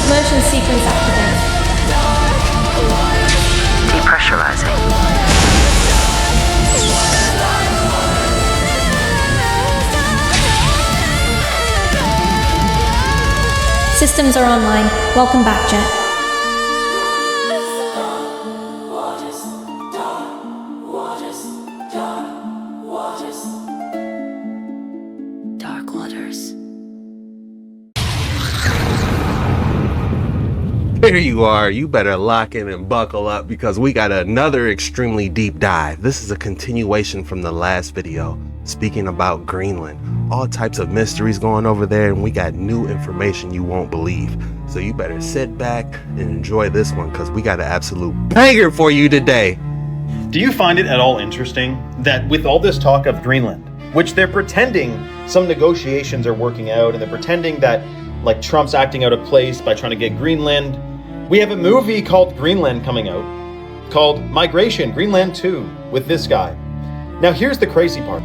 Submersion sequence activated. Depressurizing. Systems are online. Welcome back, Jet. Dark waters. There you are. You better lock in and buckle up because we got another extremely deep dive. This is a continuation from the last video, speaking about Greenland. All types of mysteries going over there, and we got new information you won't believe. So you better sit back and enjoy this one because we got an absolute banger for you today. Do you find it at all interesting that with all this talk of Greenland, which they're pretending some negotiations are working out, and they're pretending that like Trump's acting out of place by trying to get Greenland, we have a movie called Greenland coming out called Migration, Greenland 2 with this guy. Now here's the crazy part.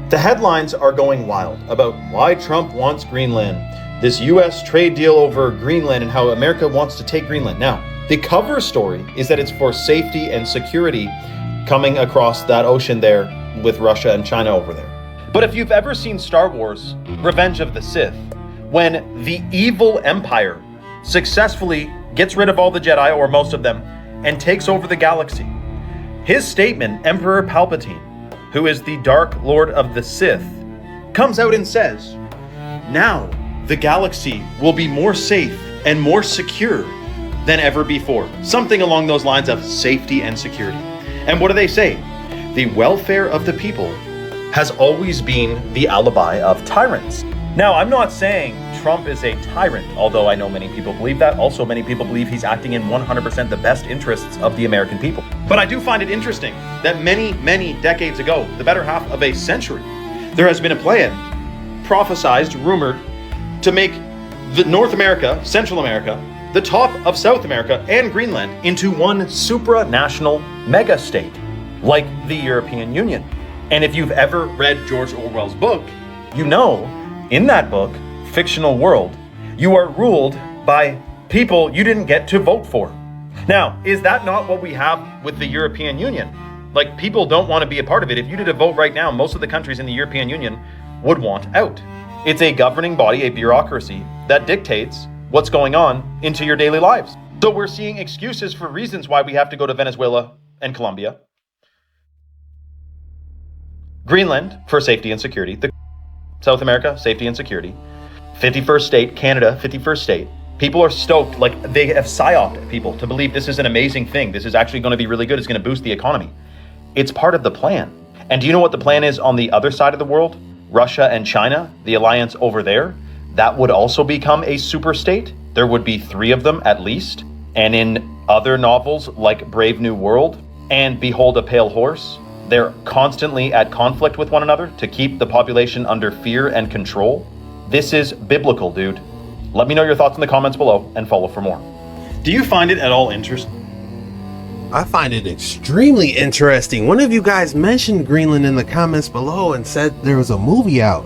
The headlines are going wild about why Trump wants Greenland, this US trade deal over Greenland and how America wants to take Greenland. Now, the cover story is that it's for safety and security coming across that ocean there with Russia and China over there. But if you've ever seen Star Wars, Revenge of the Sith, when the evil empire successfully gets rid of all the Jedi, or most of them, and takes over the galaxy, his statement, Emperor Palpatine, who is the Dark Lord of the Sith, comes out and says, now the galaxy will be more safe and more secure than ever before. Something along those lines of safety and security. And what do they say? The welfare of the people has always been the alibi of tyrants. Now, I'm not saying Trump is a tyrant, although I know many people believe that. Also, many people believe he's acting in 100% the best interests of the American people. But I do find it interesting that many, many decades ago, the better half of a century, there has been a plan, prophesized, rumored, to make the North America, Central America, the top of South America, and Greenland into one supranational mega-state, like the European Union. And if you've ever read George Orwell's book, you know, in that book, fictional world, you are ruled by people you didn't get to vote for. Now, is that not what we have with the European Union? Like, people don't want to be a part of it. If you did a vote right now, most of the countries in the European Union would want out. It's a governing body, a bureaucracy that dictates what's going on into your daily lives. So we're seeing excuses for reasons why we have to go to Venezuela and Colombia. Greenland for safety and security. South America, safety and security. 51st state, Canada, 51st state. People are stoked, like they have psyoped people to believe this is an amazing thing. This is actually going to be really good. It's going to boost the economy. It's part of the plan. And do you know what the plan is on the other side of the world? Russia and China, the alliance over there, that would also become a super state. There would be 3 of them at least. And in other novels like Brave New World and Behold a Pale Horse, they're constantly at conflict with one another to keep the population under fear and control. This is biblical, dude. Let me know your thoughts in the comments below and follow for more. Do you find it at all interesting? I find it extremely interesting. One of you guys mentioned Greenland in the comments below and said there was a movie out.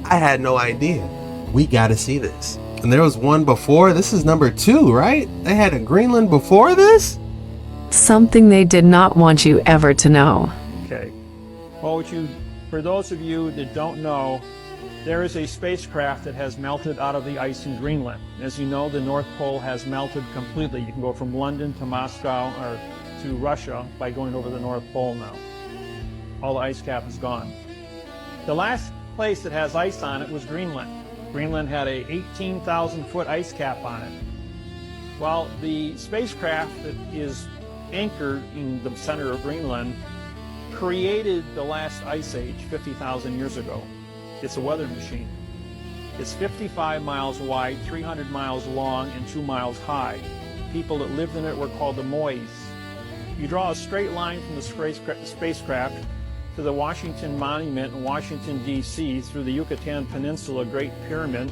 I had no idea. We gotta see this. And there was one before. This is number 2, right? They had a Greenland before this? Something they did not want you ever to know. Okay. Well, for those of you that don't know, there is a spacecraft that has melted out of the ice in Greenland. As you know, the North Pole has melted completely. You can go from London to Moscow or to Russia by going over the North Pole now. All the ice cap is gone. The last place that has ice on it was Greenland. Greenland had a 18,000-foot ice cap on it. Well, the spacecraft that is anchored in the center of Greenland created the last ice age 50,000 years ago. It's a weather machine. It's 55 miles wide, 300 miles long, and 2 miles high. People that lived in it were called the Mois. You draw a straight line from the spacecraft to the Washington Monument in Washington, D.C., through the Yucatan Peninsula Great Pyramid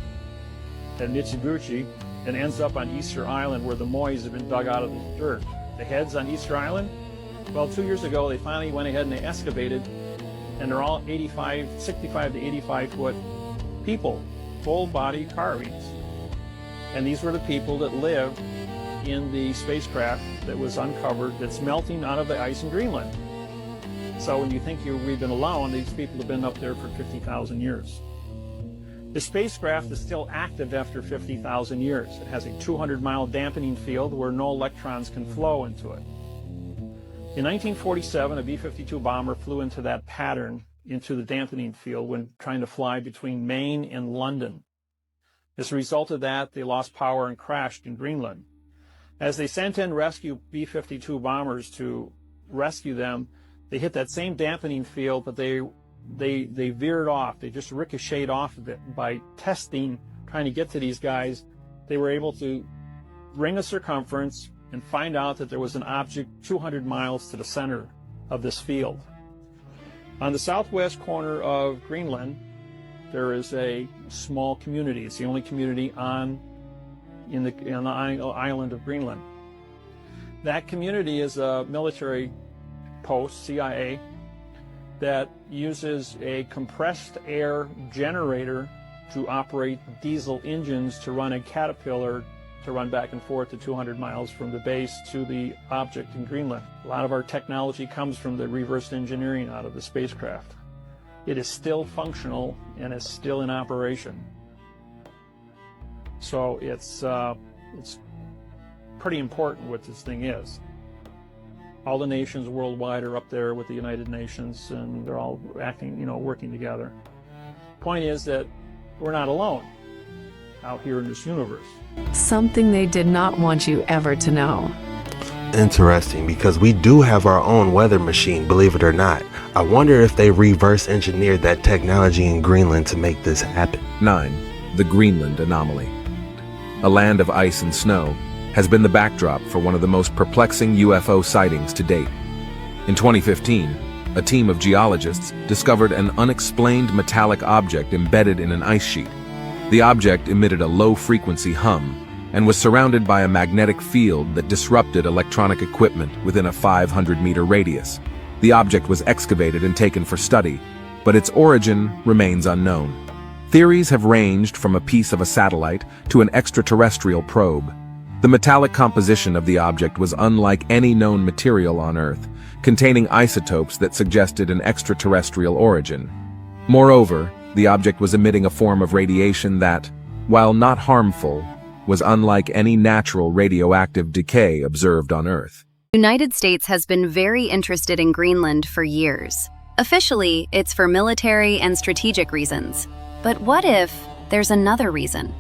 at Mitsubishi, and ends up on Easter Island where the Mois have been dug out of the dirt. The heads on Easter Island, well, 2 years ago they finally went ahead and they excavated, and they're all 65 to 85 foot people, full body carvings. And these were the people that lived in the spacecraft that was uncovered that's melting out of the ice in Greenland. So when you think we've been alone, these people have been up there for 50,000 years. The spacecraft is still active after 50,000 years. It has a 200-mile dampening field where no electrons can flow into it. In 1947, a B-52 bomber flew into that pattern, into the dampening field, when trying to fly between Maine and London. As a result of that, they lost power and crashed in Greenland. As they sent in rescue B-52 bombers to rescue them, they hit that same dampening field, but they veered off. They just ricocheted off of it. By testing, trying to get to these guys, they were able to ring a circumference and find out that there was an object 200 miles to the center of this field. On the southwest corner of Greenland, there is a small community. It's the only community on the island of Greenland. That community is a military post, CIA, that uses a compressed air generator to operate diesel engines to run a Caterpillar to run back and forth to 200 miles from the base to the object in Greenland. A lot of our technology comes from the reverse engineering out of the spacecraft. It is still functional and is still in operation. So it's pretty important what this thing is. All the nations worldwide are up there with the United Nations, and they're all acting, working together. Point is that we're not alone out here in this universe. Something they did not want you ever to know. Interesting, because we do have our own weather machine, believe it or not. I wonder if they reverse engineered that technology in Greenland to make this happen. 9. The Greenland Anomaly. A land of ice and snow has been the backdrop for one of the most perplexing UFO sightings to date. In 2015, a team of geologists discovered an unexplained metallic object embedded in an ice sheet. The object emitted a low-frequency hum and was surrounded by a magnetic field that disrupted electronic equipment within a 500-meter radius. The object was excavated and taken for study, but its origin remains unknown. Theories have ranged from a piece of a satellite to an extraterrestrial probe. The metallic composition of the object was unlike any known material on Earth, containing isotopes that suggested an extraterrestrial origin. Moreover, the object was emitting a form of radiation that, while not harmful, was unlike any natural radioactive decay observed on Earth. The United States has been very interested in Greenland for years. Officially, it's for military and strategic reasons. But what if there's another reason?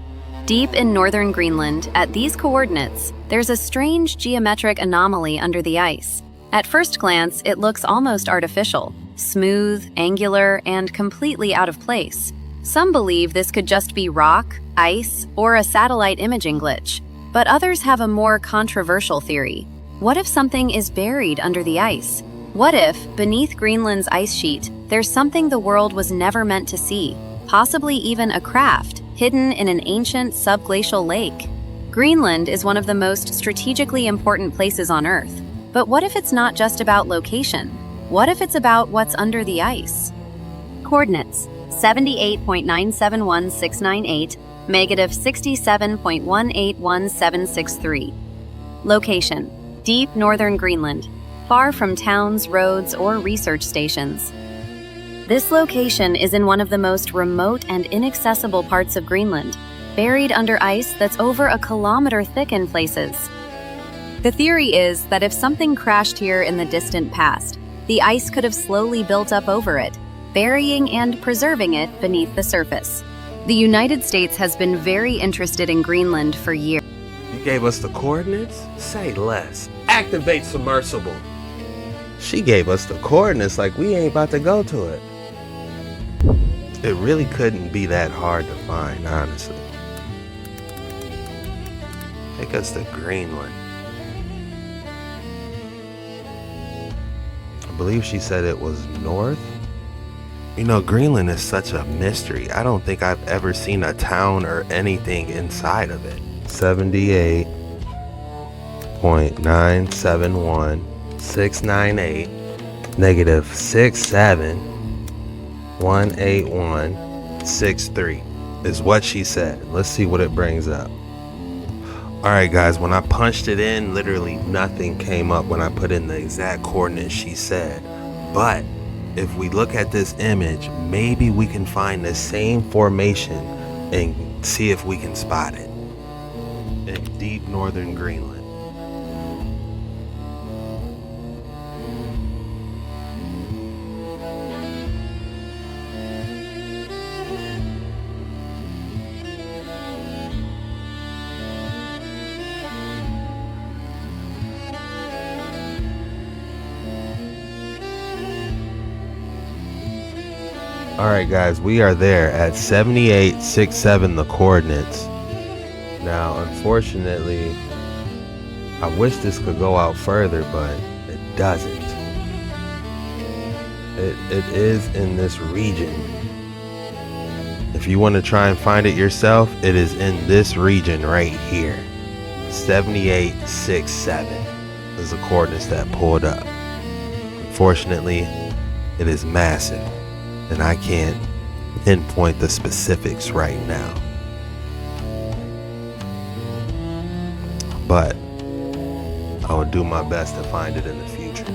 Deep in northern Greenland, at these coordinates, there's a strange geometric anomaly under the ice. At first glance, it looks almost artificial, smooth, angular, and completely out of place. Some believe this could just be rock, ice, or a satellite imaging glitch. But others have a more controversial theory. What if something is buried under the ice? What if, beneath Greenland's ice sheet, there's something the world was never meant to see, possibly even a craft hidden in an ancient subglacial lake? Greenland is one of the most strategically important places on Earth. But what if it's not just about location? What if it's about what's under the ice? Coordinates: 78.971698, negative 67.181763. Location: deep northern Greenland, far from towns, roads, or research stations. This location is in one of the most remote and inaccessible parts of Greenland, buried under ice that's over a kilometer thick in places. The theory is that if something crashed here in the distant past, the ice could have slowly built up over it, burying and preserving it beneath the surface. The United States has been very interested in Greenland for years. You gave us the coordinates? Say less. Activate submersible. She gave us the coordinates like we ain't about to go to it. It really couldn't be that hard to find, honestly. Take us to Greenland. I believe she said it was north. Greenland is such a mystery. I don't think I've ever seen a town or anything inside of it. 78.971698, negative 67.18163 is what she said. Let's see what it brings up. Alright guys, when I punched it in, literally nothing came up when I put in the exact coordinates she said. But if we look at this image, maybe we can find the same formation and see if we can spot it in deep northern Greenland. Alright guys, we are there at 7867 the coordinates. Now unfortunately, I wish this could go out further, but it doesn't. It is in this region. If you want to try and find it yourself, it is in this region right here. 7867 is the coordinates that pulled up. Unfortunately, it is massive, and I can't pinpoint the specifics right now. But I will do my best to find it in the future.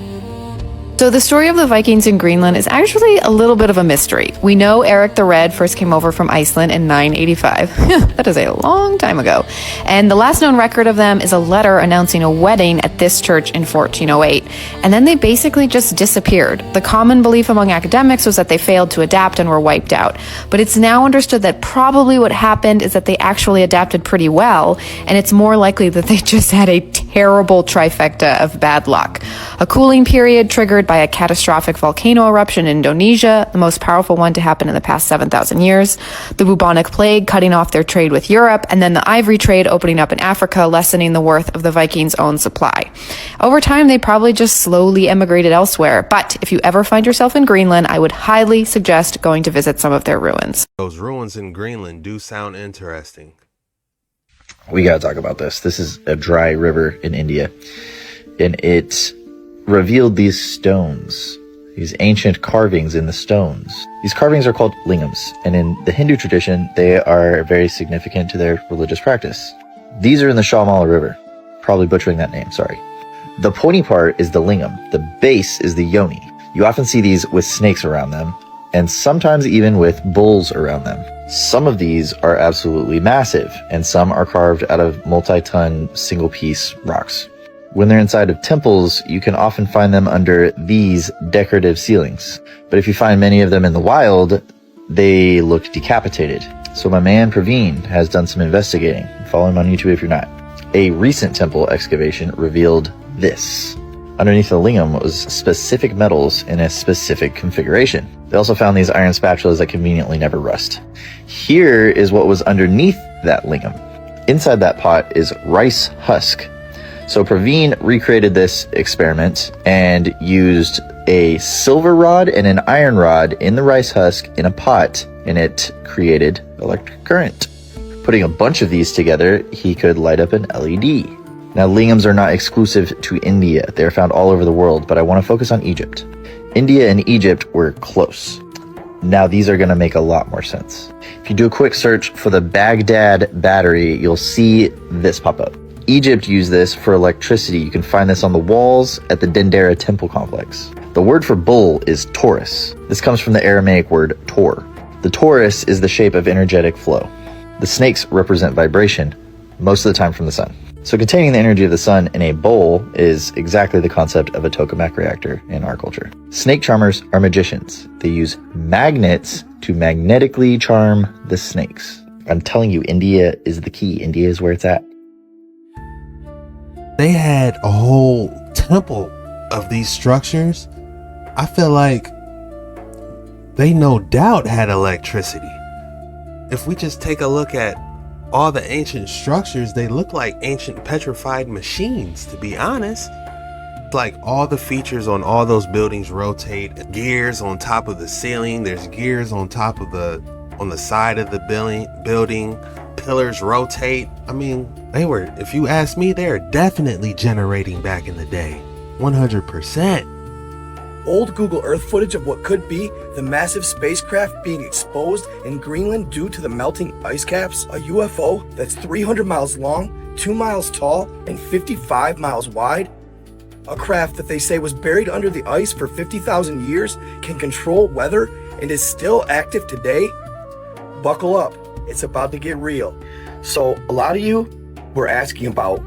So the story of the Vikings in Greenland is actually a little bit of a mystery. We know Eric the Red first came over from Iceland in 985. That is a long time ago. And the last known record of them is a letter announcing a wedding at this church in 1408. And then they basically just disappeared. The common belief among academics was that they failed to adapt and were wiped out. But it's now understood that probably what happened is that they actually adapted pretty well, and it's more likely that they just had a terrible trifecta of bad luck. A cooling period triggered by a catastrophic volcano eruption in Indonesia, the most powerful one to happen in the past 7,000 years, the bubonic plague cutting off their trade with Europe, and then the ivory trade opening up in Africa, lessening the worth of the Vikings' own supply. Over time, they probably just slowly emigrated elsewhere, but if you ever find yourself in Greenland, I would highly suggest going to visit some of their ruins. Those ruins in Greenland do sound interesting. We gotta talk about this. This is a dry river in India, and it revealed these stones, these ancient carvings in the stones. These carvings are called lingams, and in the Hindu tradition, they are very significant to their religious practice. These are in the Shamala River. Probably butchering that name, sorry. The pointy part is the lingam. The base is the yoni. You often see these with snakes around them, and sometimes even with bulls around them. Some of these are absolutely massive, and some are carved out of multi-ton single-piece rocks. When they're inside of temples, you can often find them under these decorative ceilings. But if you find many of them in the wild, they look decapitated. So my man Praveen has done some investigating. Follow him on YouTube if you're not. A recent temple excavation revealed this. Underneath the lingam was specific metals in a specific configuration. They also found these iron spatulas that conveniently never rust. Here is what was underneath that lingam. Inside that pot is rice husk. So Praveen recreated this experiment and used a silver rod and an iron rod in the rice husk in a pot, and it created electric current. Putting a bunch of these together, he could light up an LED. Now, lingams are not exclusive to India. They're found all over the world, but I want to focus on Egypt. India and Egypt were close. Now, these are going to make a lot more sense. If you do a quick search for the Baghdad battery, you'll see this pop up. Egypt used this for electricity. You can find this on the walls at the Dendera temple complex. The word for bull is Taurus. This comes from the Aramaic word tor. The torus is the shape of energetic flow. The snakes represent vibration, most of the time from the sun. So containing the energy of the sun in a bowl is exactly the concept of a tokamak reactor in our culture. Snake charmers are magicians. They use magnets to magnetically charm the snakes. I'm telling you, India is the key. India is where it's at. They had a whole temple of these structures. I feel like they no doubt had electricity. If we just take a look at all the ancient structures, they look like ancient petrified machines, to be honest. Like all the features on all those buildings rotate. Gears on top of the ceiling. There's gears on top of on the side of the building. Pillars rotate. I mean, they were, if you ask me, they're definitely generating back in the day. 100%. Old Google Earth footage of what could be the massive spacecraft being exposed in Greenland due to the melting ice caps, a UFO that's 300 miles long 2 miles tall and 55 miles wide. A craft that they say was buried under the ice for 50,000 years, can control weather, and is still active today. Buckle up, it's about to get real. So a lot of you were asking about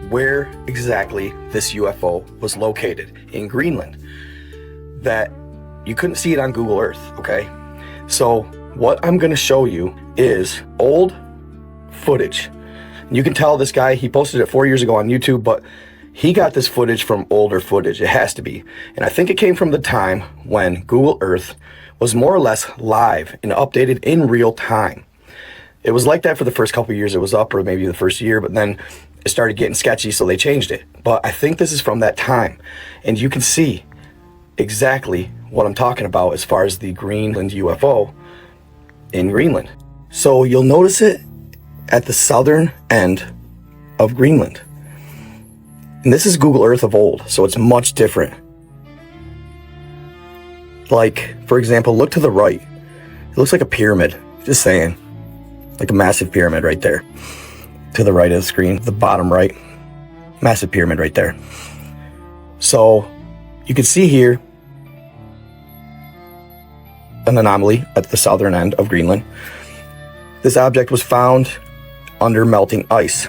where exactly this UFO was located in Greenland, that you couldn't see it on Google Earth, okay? So what I'm gonna show you is old footage. You can tell this guy, he posted it 4 years ago on YouTube, but he got this footage from older footage. It has to be. And I think it came from the time when Google Earth was more or less live and updated in real time. It was like that for the first couple of years it was up, or maybe the first year, but then it started getting sketchy, so they changed it. But I think this is from that time. And you can see exactly what I'm talking about as far as the Greenland UFO in Greenland. So you'll notice it at the southern end of Greenland. And this is Google Earth of old, so it's much different. Like, for example, look to the right. It looks like a pyramid, just saying. Like a massive pyramid right there. To the right of the screen, the bottom right. Massive pyramid right there. So, you can see here an anomaly at the southern end of Greenland. This object was found under melting ice.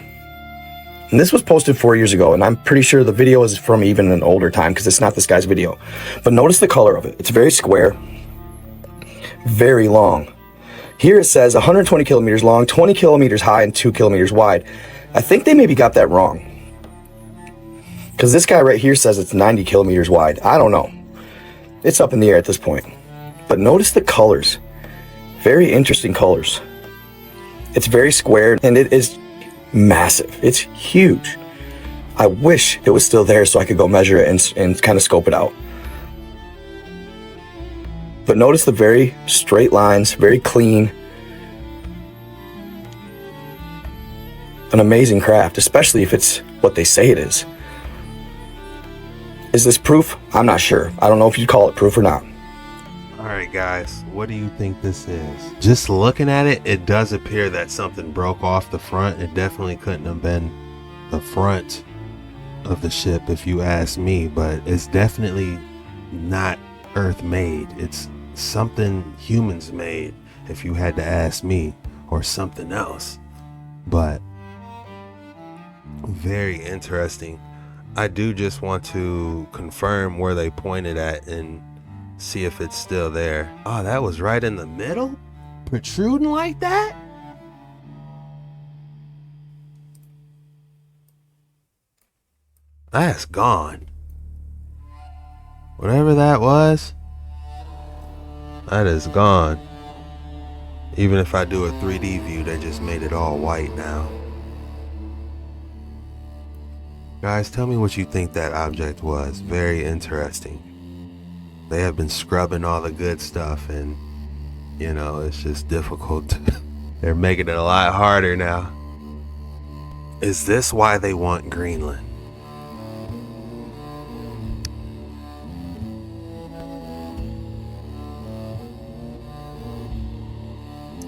And this was posted 4 years ago, and I'm pretty sure the video is from even an older time because it's not this guy's video. But notice the color of it. It's very square, very long. Here it says 120 kilometers long, 20 kilometers high, and 2 kilometers wide. I think they maybe got that wrong, because this guy right here says it's 90 kilometers wide. I don't know. It's up in the air at this point. But notice the colors. Very interesting colors. It's very square, and it is massive. It's huge. I wish it was still there so I could go measure it and kind of scope it out. But notice the very straight lines, very clean. An amazing craft, especially if it's what they say it is. Is this proof? I'm not sure. I don't know if you'd call it proof or not. Alright guys, what do you think this is? Just looking at it, it does appear that something broke off the front. It definitely couldn't have been the front of the ship if you ask me, but it's definitely not Earth made. It's something humans made if you had to ask me, or something else. But very interesting. I do just want to confirm where they pointed at and see if it's still there. Oh, that was right in the middle? Protruding like that? That's gone. Whatever that was, that is gone. Even if I do a 3D view, they just made it all white now. Guys, tell me what you think that object was. Very interesting. They have been scrubbing all the good stuff, and you know, it's just difficult. They're making it a lot harder now. Is this why they want Greenland?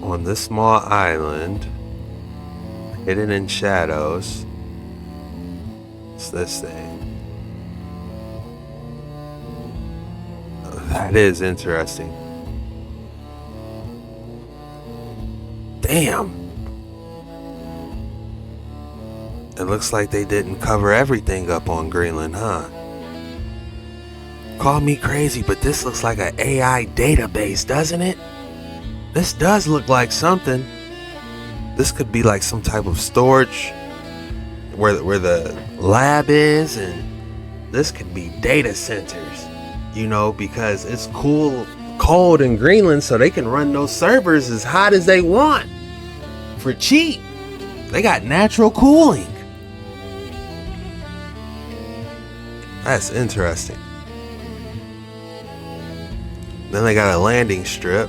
On this small island, hidden in shadows, it's this thing. That is interesting. Damn. It looks like they didn't cover everything up on Greenland, huh? Call me crazy, but this looks like an AI database, doesn't it? This does look like something. This could be like some type of storage where the lab is, and this could be data centers. You know, because it's cold in Greenland, so they can run those servers as hot as they want for cheap. They got natural cooling. That's interesting. Then they got a landing strip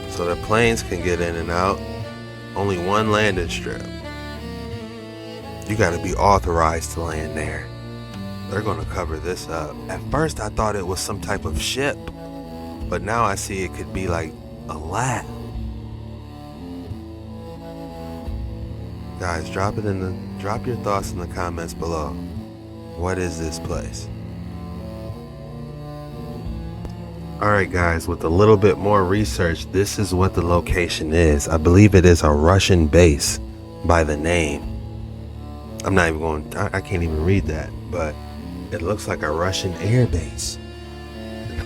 so the planes can get in and out. Only one landing strip. You got to be authorized to land there. They're going to cover this up. At first I thought it was some type of ship, but now I see it could be like a lab. Guys, drop your thoughts in the comments below. What is this place? Alright guys, with a little bit more research, this is what the location is. I believe it is a Russian base by the name. I'm not even going, I can't even read that, but it looks like a Russian air base.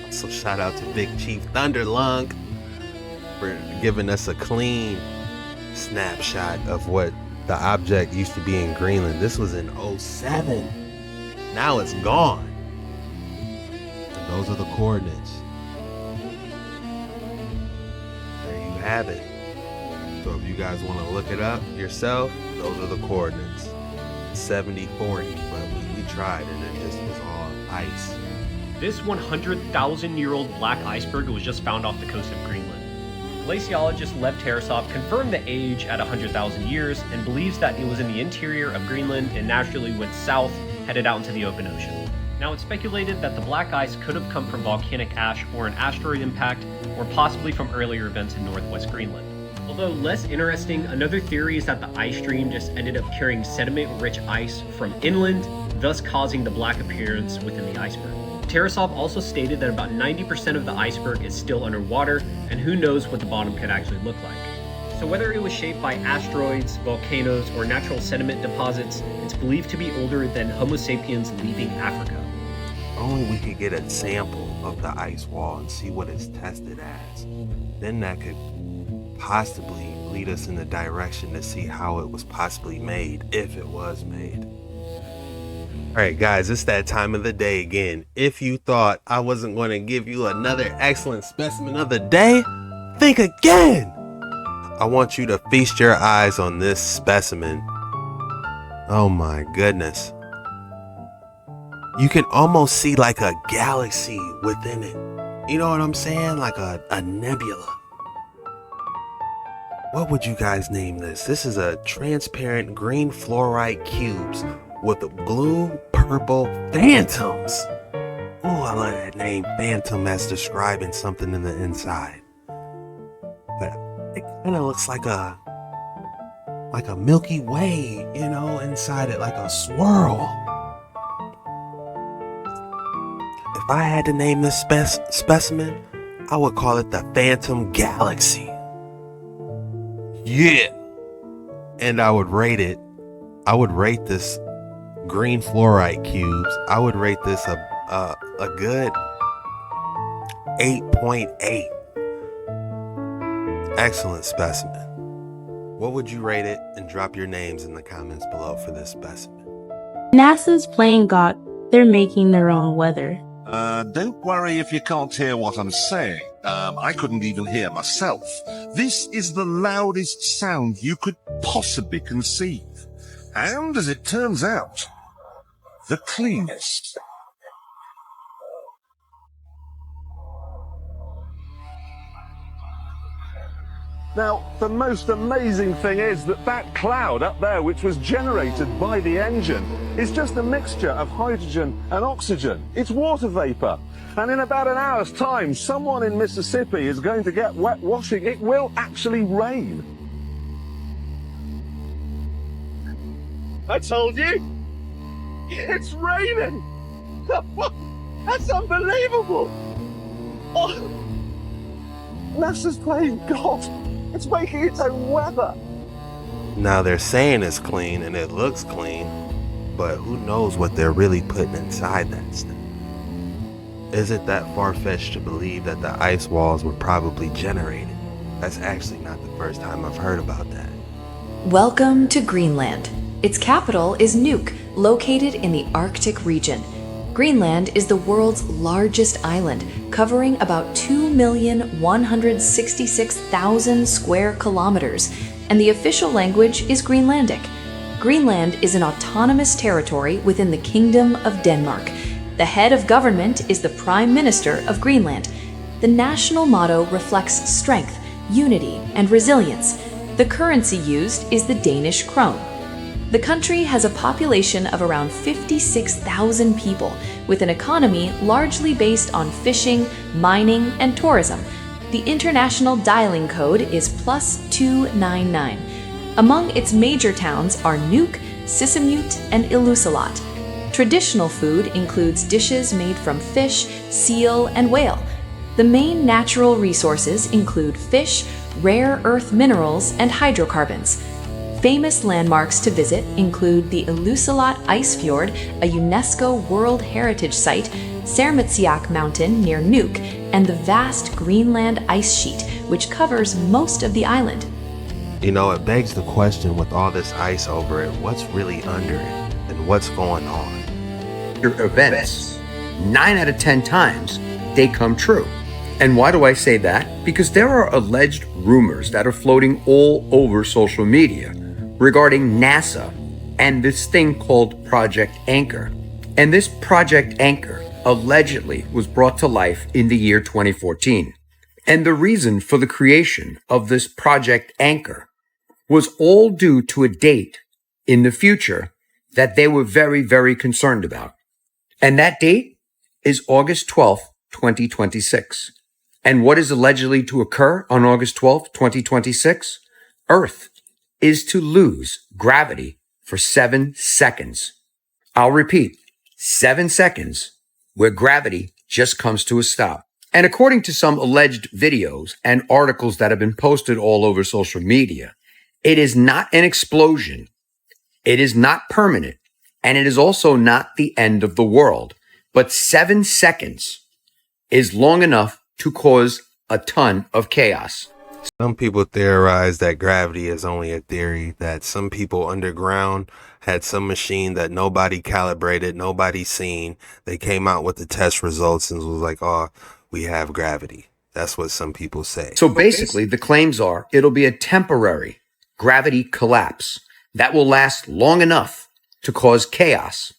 So shout out to Big Chief Thunderlung for giving us a clean snapshot of what the object used to be in Greenland. This was in 2007. Now it's gone. And those are the coordinates. There you have it. So if you guys want to look it up yourself, those are the coordinates. 70-40, but we tried and it just was all ice. This 100,000-year-old black iceberg was just found off the coast of Greenland. Glaciologist Lev Tarasov confirmed the age at 100,000 years and believes that it was in the interior of Greenland and naturally went south, headed out into the open ocean. Now, it's speculated that the black ice could have come from volcanic ash or an asteroid impact, or possibly from earlier events in northwest Greenland. Although less interesting, another theory is that the ice stream just ended up carrying sediment-rich ice from inland, thus causing the black appearance within the iceberg. Tarasov also stated that about 90% of the iceberg is still underwater, and who knows what the bottom could actually look like. So whether it was shaped by asteroids, volcanoes, or natural sediment deposits, it's believed to be older than Homo sapiens leaving Africa. Only we could get a sample of the ice wall and see what it's tested as. Then that could possibly lead us in the direction to see how it was possibly made, if it was made. Alright guys, it's that time of the day again. If you thought I wasn't going to give you another excellent specimen of the day, think again! I want you to feast your eyes on this specimen. Oh my goodness. You can almost see like a galaxy within it. You know what I'm saying? Like a nebula. What would you guys name this? This is a transparent green fluorite cubes with the blue purple phantoms. Oh, I love that name, phantom, as describing something in the inside. But it kind of looks like a Milky Way, you know, inside it, like a swirl. If I had to name this specimen, I would call it the Phantom Galaxy. Yeah. And I would rate this green fluorite cubes, I would rate this a good 8.8. Excellent specimen. What would you rate it? And drop your names in the comments below for this specimen. NASA's playing God. They're making their own weather. Don't worry if you can't hear what I'm saying. I couldn't even hear myself. This is the loudest sound you could possibly conceive. And as it turns out, the cleanest. Now, the most amazing thing is that cloud up there, which was generated by the engine, is just a mixture of hydrogen and oxygen. It's water vapor. And in about an hour's time, someone in Mississippi is going to get wet washing. It will actually rain. I told you! It's raining! That's unbelievable! Oh, NASA's playing God. It's making its own weather. Now they're saying it's clean and it looks clean, but who knows what they're really putting inside that stuff. Is it that far-fetched to believe that the ice walls were probably generated? That's actually not the first time I've heard about that. Welcome to Greenland. Its capital is Nuuk, located in the Arctic region. Greenland is the world's largest island, covering about 2,166,000 square kilometers, and the official language is Greenlandic. Greenland is an autonomous territory within the Kingdom of Denmark. The head of government is the Prime Minister of Greenland. The national motto reflects strength, unity, and resilience. The currency used is the Danish krone. The country has a population of around 56,000 people, with an economy largely based on fishing, mining, and tourism. The international dialing code is +299. Among its major towns are Nuuk, Sissamute, and Illusilat. Traditional food includes dishes made from fish, seal, and whale. The main natural resources include fish, rare earth minerals, and hydrocarbons. Famous landmarks to visit include the Illusilat Ice Fjord, a UNESCO World Heritage Site, Sermitsiaq Mountain near Nuuk, and the vast Greenland ice sheet, which covers most of the island. You know, it begs the question with all this ice over it, what's really under it and what's going on? Your events, 9 out of 10 times, they come true. And why do I say that? Because there are alleged rumors that are floating all over social media regarding NASA and this thing called Project Anchor. And this Project Anchor allegedly was brought to life in the year 2014. And the reason for the creation of this Project Anchor was all due to a date in the future that they were very, very concerned about. And that date is August 12th, 2026. And what is allegedly to occur on August 12th, 2026? Earth is to lose gravity for 7 seconds. I'll repeat, 7 seconds where gravity just comes to a stop. And according to some alleged videos and articles that have been posted all over social media, it is not an explosion. It is not permanent. And it is also not the end of the world. But 7 seconds is long enough to cause a ton of chaos. Some people theorize that gravity is only a theory, that some people underground had some machine that nobody calibrated, nobody seen. They came out with the test results and was like, oh, we have gravity. That's what some people say. So basically, the claims are it'll be a temporary gravity collapse that will last long enough to cause chaos,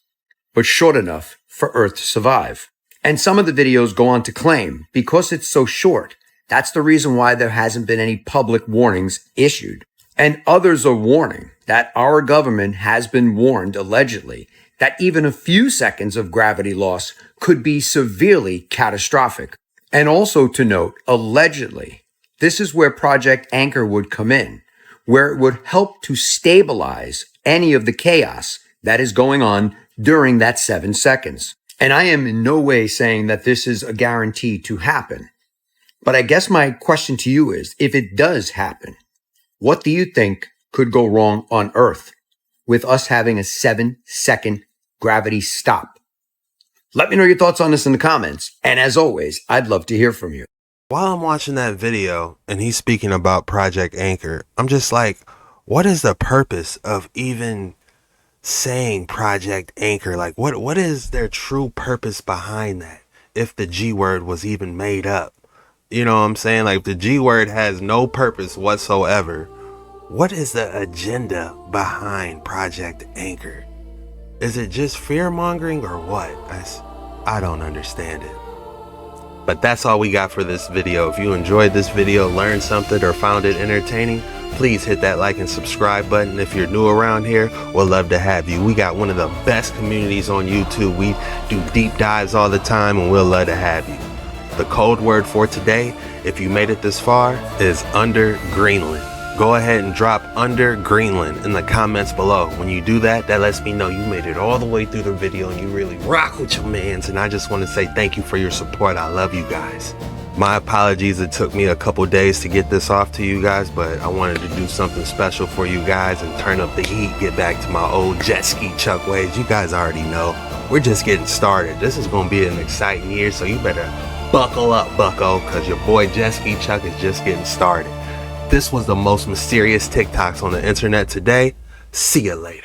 but short enough for Earth to survive. And some of the videos go on to claim, because it's so short, that's the reason why there hasn't been any public warnings issued. And others are warning that our government has been warned, allegedly, that even a few seconds of gravity loss could be severely catastrophic. And also to note, allegedly, this is where Project Anchor would come in, where it would help to stabilize any of the chaos that is going on during that 7 seconds. And I am in no way saying that this is a guarantee to happen. But I guess my question to you is, if it does happen, what do you think could go wrong on Earth with us having a 7-second gravity stop? Let me know your thoughts on this in the comments. And as always, I'd love to hear from you. While I'm watching that video and he's speaking about Project Anchor, I'm just like, what is the purpose of even saying Project Anchor? Like, what is their true purpose behind that? If the G word was even made up, you know what I'm saying? Like, if the G word has no purpose whatsoever, what is the agenda behind Project Anchor? Is it just fear mongering or what? I don't understand it. But that's all we got for this video. If you enjoyed this video, learned something, or found it entertaining, please hit that like and subscribe button. If you're new around here, we'll love to have you. We got one of the best communities on YouTube. We do deep dives all the time, and we'll love to have you. The code word for today, if you made it this far, is under Greenland. Go ahead and drop under Greenland in the comments below. When you do that, that lets me know you made it all the way through the video and you really rock with your mans. And I just want to say thank you for your support. I love you guys. My apologies, it took me a couple days to get this off to you guys, but I wanted to do something special for you guys and turn up the heat, get back to my old jet ski Chuck ways. You guys already know, we're just getting started. This is going to be an exciting year, so you better buckle up, bucko, because your boy Jet Ski Chuck is just getting started. This was the most mysterious TikToks on the internet today. See you later.